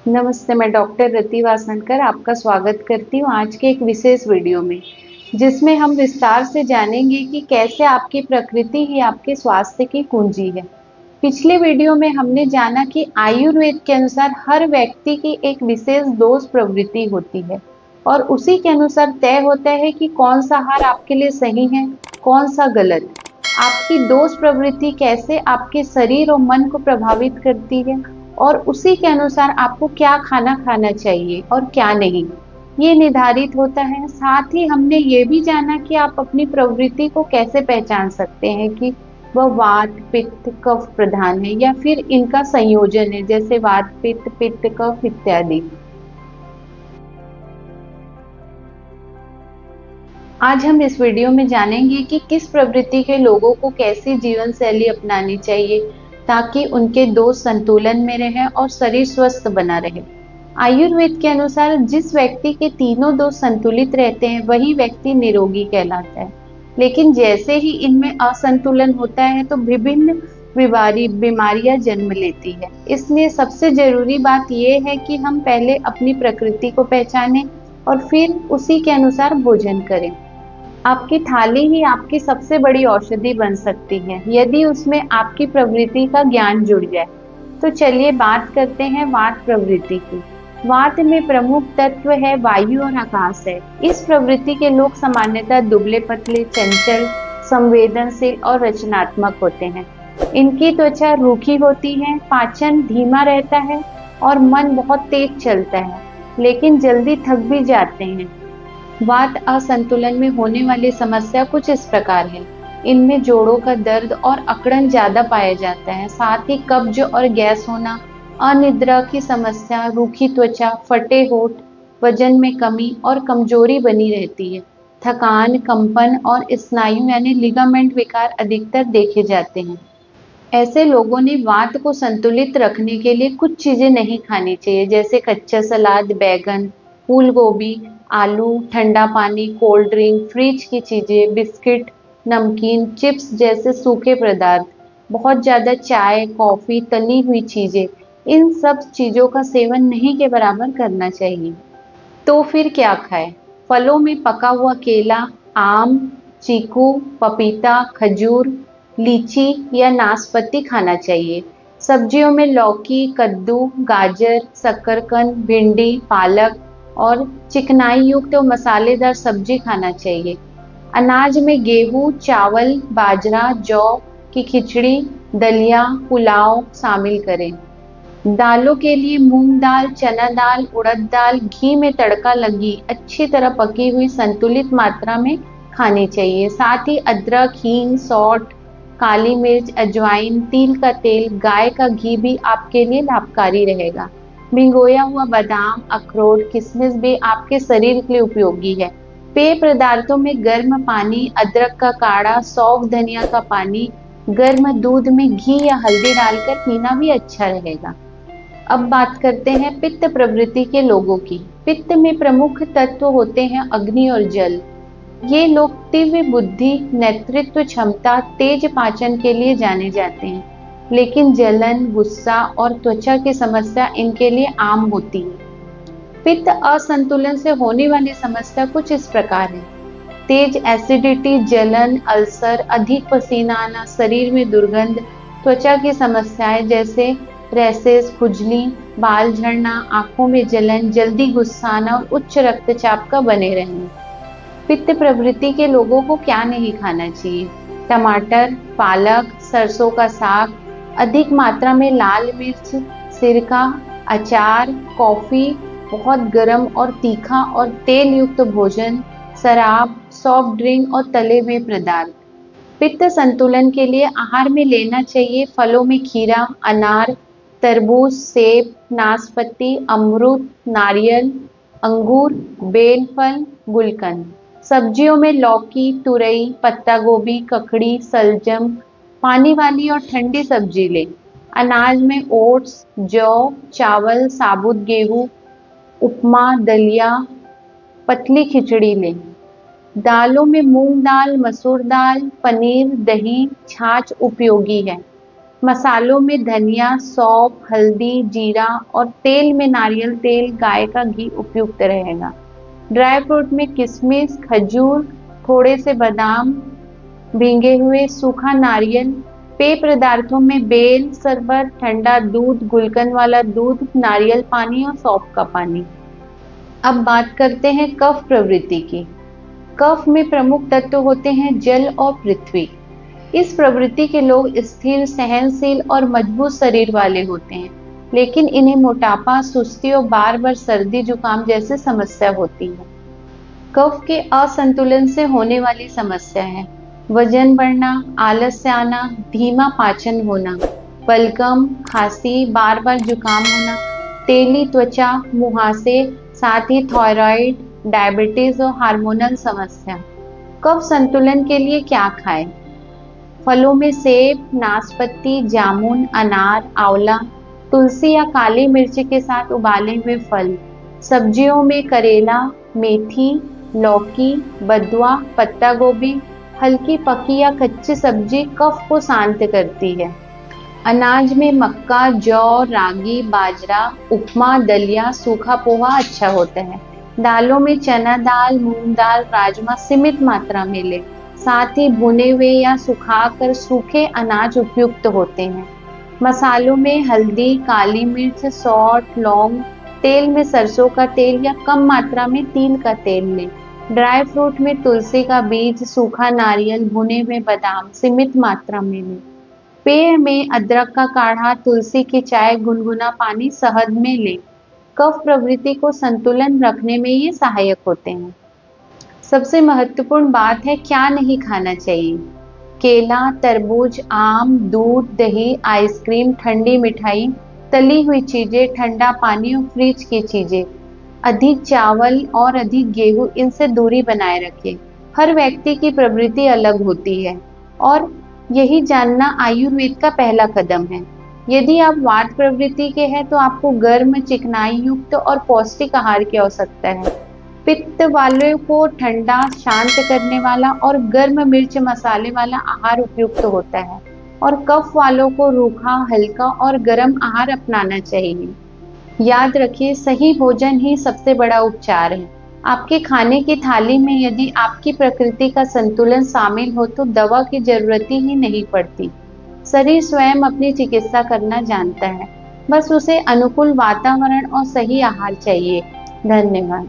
नमस्ते, मैं डॉक्टर रति वासनकर आपका स्वागत करती हूँ आज के एक विशेष वीडियो में, जिसमें हम विस्तार से जानेंगे कि कैसे आपकी प्रकृति ही आपके स्वास्थ्य की कुंजी है। पिछले वीडियो में हमने जाना कि आयुर्वेद के अनुसार हर व्यक्ति की एक विशेष दोष प्रवृत्ति होती है और उसी के अनुसार तय होता है कि कौन सा आहार आपके लिए सही है, कौन सा गलत। आपकी दोष प्रवृत्ति कैसे आपके शरीर और मन को प्रभावित करती है और उसी के अनुसार आपको क्या खाना खाना चाहिए और क्या नहीं, ये निर्धारित होता है। साथ ही हमने ये भी जाना कि आप अपनी प्रवृत्ति को कैसे पहचान सकते हैं कि वह वात, पित्त, कफ प्रधान है या फिर इनका संयोजन है, जैसे वात, पित्त, पित्त, कफ इत्यादि। आज हम इस वीडियो में जानेंगे कि किस प्रवृत्ति के लोगों को कैसी जीवन शैली अपनानी चाहिए ताकि उनके दोष संतुलन में रहे और शरीर स्वस्थ बना रहे। आयुर्वेद के अनुसार जिस व्यक्ति के तीनों दोष संतुलित रहते हैं वही व्यक्ति निरोगी कहलाता है। लेकिन जैसे ही इनमें असंतुलन होता है तो विभिन्न बीमारियां जन्म लेती है। इसलिए सबसे जरूरी बात यह है कि हम पहले अपनी प्रकृति को पहचानें और फिर उसी के अनुसार भोजन करें। आपकी थाली ही आपकी सबसे बड़ी औषधि बन सकती है यदि उसमें आपकी प्रवृत्ति का ज्ञान जुड़ जाए। तो चलिए बात करते हैं वात प्रवृत्ति की। वात में प्रमुख तत्व है वायु और आकाश है। इस प्रवृत्ति के लोग सामान्यतः दुबले पतले, चंचल, संवेदनशील और रचनात्मक होते हैं। इनकी त्वचा रूखी होती है, पाचन धीमा रहता है और मन बहुत तेज चलता है, लेकिन जल्दी थक भी जाते हैं। वात असंतुलन में होने वाली समस्या कुछ इस प्रकार है। इनमें जोड़ों का दर्द और अकड़न ज्यादा पाया जाता है। साथ ही कब्ज और गैस होना, अनिद्रा की समस्या, रूखी त्वचा, फटे होठ, वजन में कमी और कमजोरी बनी रहती है। थकान, कंपन और स्नायु यानी लिगामेंट विकार अधिकतर देखे जाते हैं। ऐसे लोगों ने वात को संतुलित रखने के लिए कुछ चीजें नहीं खानी चाहिए, जैसे कच्चा सलाद, बैगन, फूल गोभी, आलू, ठंडा पानी, कोल्ड ड्रिंक, फ्रिज की चीजें, बिस्किट, नमकीन, चिप्स जैसे सूखे पदार्थ, बहुत ज्यादा चाय, कॉफी, तली हुई चीजें, इन सब चीजों का सेवन नहीं के बराबर करना चाहिए। तो फिर क्या खाएं? फलों में पका हुआ केला, आम, चीकू, पपीता, खजूर, लीची या नाशपाती खाना चाहिए। सब्जियों में लौकी, कद्दू, गाजर, शकरकंद, भिंडी, पालक और चिकनाई युक्त और मसालेदार सब्जी खाना चाहिए। अनाज में गेहूं, चावल, बाजरा, जौ की खिचड़ी, दलिया, पुलाव शामिल करें। दालों के लिए मूंग दाल, चना दाल, उड़द दाल घी में तड़का लगी अच्छी तरह पकी हुई संतुलित मात्रा में खानी चाहिए। साथ ही अदरक, हींग, सौंठ, काली मिर्च, अजवाइन, तिल का तेल, गाय का घी भी आपके लिए लाभकारी रहेगा। भिगोया हुआ बादाम, अखरोट, किशमिश भी आपके शरीर के लिए उपयोगी है। पेय पदार्थों में गर्म पानी, अदरक का काढ़ा, सौंफ, धनिया का पानी, गर्म दूध में घी या हल्दी डालकर पीना भी अच्छा रहेगा। अब बात करते हैं पित्त प्रवृत्ति के लोगों की। पित्त में प्रमुख तत्व होते हैं अग्नि और जल। ये लोग तीव्र बुद्धि, नेतृत्व क्षमता, तेज पाचन के लिए जाने जाते हैं, लेकिन जलन, गुस्सा और त्वचा की समस्या इनके लिए आम होती है। पित्त असंतुलन से होने वाली समस्या कुछ इस प्रकार है: तेज एसिडिटी, जलन, अल्सर, अधिक पसीना आना, शरीर में दुर्गंध, त्वचा की समस्याएं जैसे रैसेस, खुजली, बाल झड़ना, आंखों में जलन, जल्दी गुस्सा आना और उच्च रक्तचाप का बने रहना। पित्त प्रवृत्ति के लोगों को क्या नहीं खाना चाहिए? टमाटर, पालक, सरसों का साग, अधिक मात्रा में लाल मिर्च, सिरका, अचार, कॉफी, बहुत गर्म और तीखा और तेल युक्त भोजन, शराब, सॉफ्ट ड्रिंक और तले हुए पदार्थ। पित्त संतुलन के लिए आहार में लेना चाहिए फलों में खीरा, अनार, तरबूज, सेब, नाशपाती, अमरूद, नारियल, अंगूर, बेलफल, गुलकंद। सब्जियों में लौकी, तुरई, पत्ता गोभी, ककड़ी, सलजम, पानी वाली और ठंडी सब्जी लें। अनाज में ओट्स, जौ, चावल, साबुत गेहूं, उपमा, दलिया, पतली खिचड़ी लें। दालों में मूंग दाल, मसूर दाल, पनीर, दही, छाछ उपयोगी है। मसालों में धनिया, सौंफ, हल्दी, जीरा और तेल में नारियल तेल, गाय का घी उपयुक्त रहेगा। ड्राई फ्रूट में किशमिश, खजूर, थोड़े से बादाम, भीगे हुए, सूखा नारियल। पेय पदार्थों में बेल शरबत, ठंडा दूध, गुलकंद वाला दूध, नारियल पानी और सौंफ का पानी। अब बात करते हैं कफ प्रवृत्ति की। कफ में प्रमुख तत्व होते हैं जल और पृथ्वी। इस प्रवृत्ति के लोग स्थिर, सहनशील और मजबूत शरीर वाले होते हैं, लेकिन इन्हें मोटापा, सुस्ती और बार-बार सर्दी जुकाम जैसी समस्या होती है। कफ के असंतुलन से होने वाली समस्या है वजन बढ़ना, आलस्य आना, धीमा पाचन होना, बलगम, खांसी, बार-बार जुकाम होना, तेली त्वचा, मुहासे, साथ ही थायराइड, डायबिटीज और हार्मोनल समस्या। कफ संतुलन के लिए क्या खाएं? फलों में सेब, नाशपाती, जामुन, अनार, आंवला, तुलसी या काली मिर्च के साथ उबाले हुए फल। सब्जियों में करेला, मेथी, लौकी, बथुआ, पत्ता गोभी, हल्की पकी या कच्ची सब्जी कफ को शांत करती है। अनाज में मक्का, जौ, रागी, बाजरा, उपमा, दलिया, सूखा पोहा अच्छा होता है। दालों में चना दाल, मूंग दाल, राजमा सीमित मात्रा में लें। साथ ही भुने हुए या सुखाकर सूखे अनाज उपयुक्त होते हैं। मसालों में हल्दी, काली मिर्च, सौंठ, लौंग, तेल में सरसों का तेल या कम मात्रा में तिल का तेल लें। ड्राई फ्रूट में तुलसी का बीज, सूखा नारियल, भुने हुए बादाम सीमित मात्रा में लें। पेय में अदरक का काढ़ा, तुलसी की चाय, गुनगुना पानी, शहद में लें। कफ प्रवृत्ति को संतुलन रखने में ये सहायक होते हैं। सबसे महत्वपूर्ण बात है क्या नहीं खाना चाहिए। केला, तरबूज, आम, दूध, दही, आइसक्रीम, ठंडी मिठाई, तली हुई चीजें, ठंडा पानी और फ्रिज की चीजें, अधिक चावल और अधिक गेहूं, इनसे दूरी बनाए रखें। हर व्यक्ति की प्रवृत्ति अलग होती है और यही जानना आयुर्वेद का पहला कदम है। यदि आप वात प्रवृत्ति के हैं तो आपको गर्म, चिकनाई युक्त और पौष्टिक आहार की आवश्यकता है। पित्त वालों को ठंडा, शांत करने वाला और गर्म मिर्च मसाले वाला आहार उपयुक्त होता है और कफ वालों को रूखा, हल्का और गर्म आहार अपनाना चाहिए। याद रखिए, सही भोजन ही सबसे बड़ा उपचार है। आपके खाने की थाली में यदि आपकी प्रकृति का संतुलन शामिल हो तो दवा की जरूरत ही नहीं पड़ती। शरीर स्वयं अपनी चिकित्सा करना जानता है, बस उसे अनुकूल वातावरण और सही आहार चाहिए। धन्यवाद।